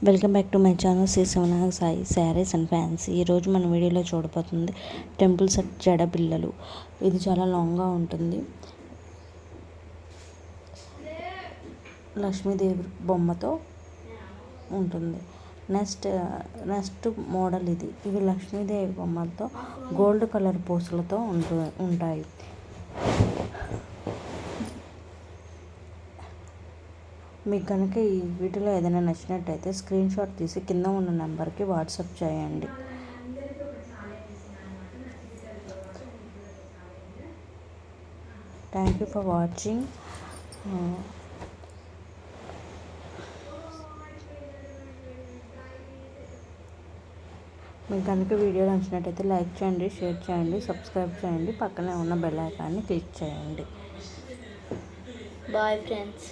Welcome back to my channel Shri Sivanaga Sai Sarees and fancy. ఈరోజు మన వీడియోలో చూడబోతుంది టెంపుల్ సెట్ జడ బిళ్ళలు. ఇది చాలా లాంగ్గా ఉంటుంది. లక్ష్మీదేవి బొమ్మతో ఉంటుంది. నెక్స్ట్ మోడల్ ఇవి లక్ష్మీదేవి బొమ్మలతో గోల్డ్ కలర్ పూసలతో ఉంటాయి. మీకు కనుక ఈ వీటిలో ఏదైనా నచ్చినట్టయితే స్క్రీన్ షాట్ తీసి కింద ఉన్న నెంబర్కి వాట్సాప్ చేయండి. Thank you for watching. మీకు కనుక వీడియో నచ్చినట్టయితే లైక్ చేయండి, షేర్ చేయండి, సబ్స్క్రైబ్ చేయండి, పక్కనే ఉన్న బెల్ ఐకాన్ని క్లిక్ చేయండి. Bye friends.